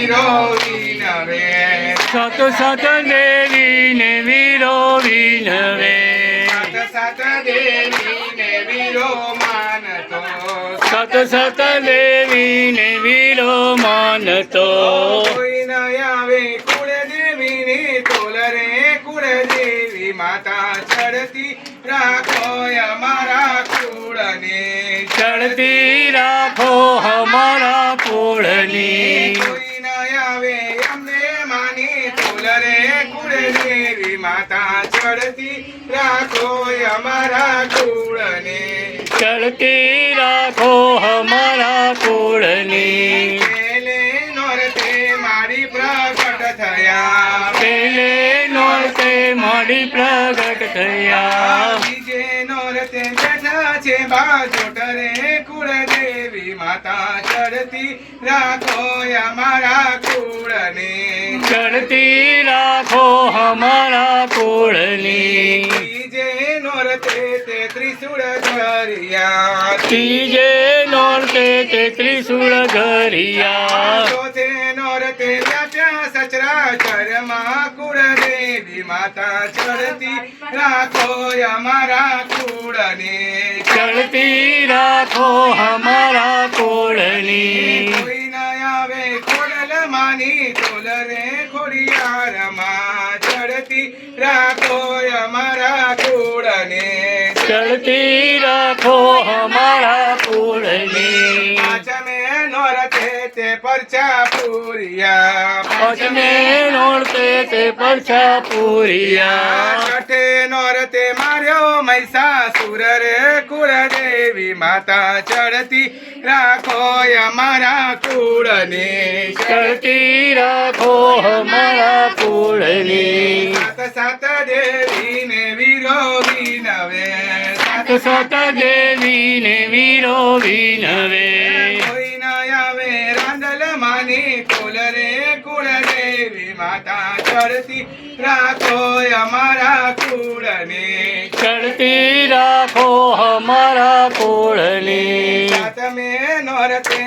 વીરો વિનવે સત સત દેવીને વીરો વિનવે સાત દેવીને વીરો માનતો સત સત દેવીને વીરો માનતો કોઈ ન આવે કુળદેવીની તોલ રે કુળદેવી માતા ચડતી રાખો અમારા કુળને ચડતી રાખો અમારા કુળની કોઈ ન આવે અમને માની તોલ રે કુળદેવી માતા ચડતી રાખો અમારા કુળને ચડતી રાખો અમારા કુળની પેલે નોરતે મારી પ્રગટ થયા પેલે નોરતે મારી પ્રગટ થયા બીજે નોરતે બેઠા છે બાજોટ રે કુળદેવી માતા ચડતી રાખો અમારા કુળને ચડતી રાખો અમારા કુળની બીજે નોરતે તે ત્રિશુળ ધરિયા ત્રીજે નોરતે તે ત્રિશુળ ધરિયા ચોથે નોરતે વ્યાપ્યા સચરાચરમાં કુળદેવી માતા ચડતી રાખો અમારા કુળને ચડતી રાખો અમારા કુળની કોઈ ન આવે ખોડલ માની તોલ રે ખોડિયારમાં ચડતી રાખો અમારા કુળને ચડતી રાખો અમારા કુળની પાંચમે નોરતે તે પરચા પૂરિયા પચમે નોરતે તે પરછા પૂરિયા છઠે નોરતે માર્યો મહિષાસુર રે કુળદેવી માતા ચડતી રાખો અમારા કુળને ચડતી રાખો અમારા કુળની સાત સાત દેવીને વીરો વિનવે સત સત દેવીને વીરો વિનવે કોઈ ન આવે રાંદલ માની તોલ રે કુળદેવી માતા ચડતી રાખો અમારા કુળને ચડતી રાખો અમારા કુળની સાતમે નોરતે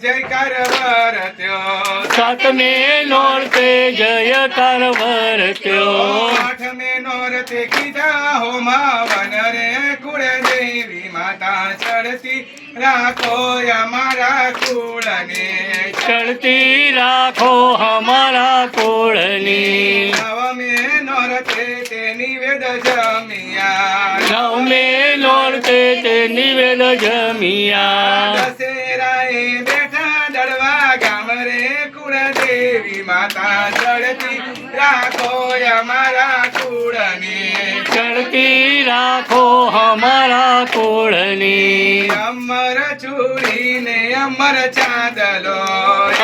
જયકાર વરત્યો સાતમે નોરતે જયકાર વર્ત્યો આઠમે નોરતે કીધા હોમાવન રે કુળદેવી માતા ચડતી રાખો અમારા કુળને ચડતી રાખો અમારા કુળની નવમે નોરતે તે નિવેદ જમિયા નવમે નોરતે તે નિવેદ જમિયા દશેરાએ બેઠા દળવા ગામ રે કુળદેવી માતા ચડતી રાખો અમારા કુળને ચડતી રાખો અમારા કુળની અમર ચૂડીને અમર ચાંદલો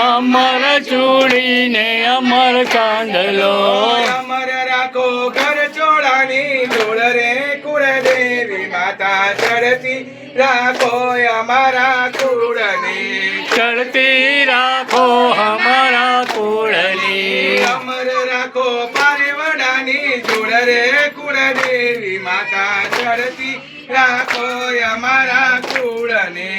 અમર ચૂડીને અમર ચાંદલો અમર રાખો ઘર ચોળાની જોડ રે કુળદેવી માતા ચડતી રાખો અમારા કુળને ચડતી રાખો અમારા કુળની અમર રાખો પારેવડાની જોડ રે કુળદેવી માતા ચડતી રાખો અમારા કુળને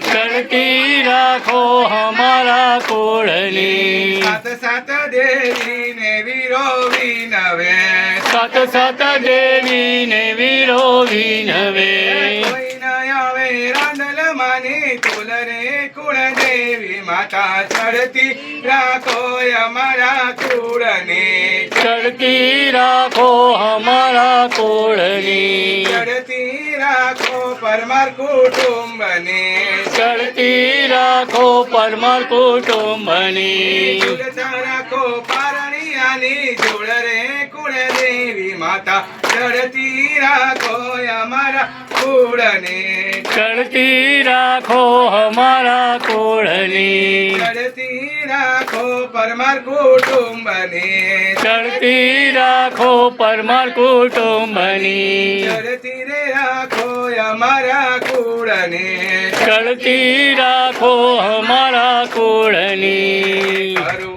ચડતી રાખો અમારા કુળની સાત સાત દેવીને વીરો વિનવે સત સત દેવીને વીરો વિનવે કોઈ ન આવે રાંદલ માની તોલ રે કુળદેવી માતા ચડતી રાખો અમારા કુળને ચડતી રાખો અમારા કુળની ચડતી રાખો પરમાર કુટુંબને ચડતી રાખો પરમાર કુટુંબની ઝૂલતા રાખો પારણિયાની જોડ રે કુળદેવી માતા ચડતી રાખો અમારા કુળને ચડતી રાખો અમારા કુળની ચડતી રાખો પરમાર કુટુંબને ચડતી રાખો પરમાર કુટુંબની ચડતી રે રાખો અમારા કુળને ચડતી રાખો અમારા કુળની હરું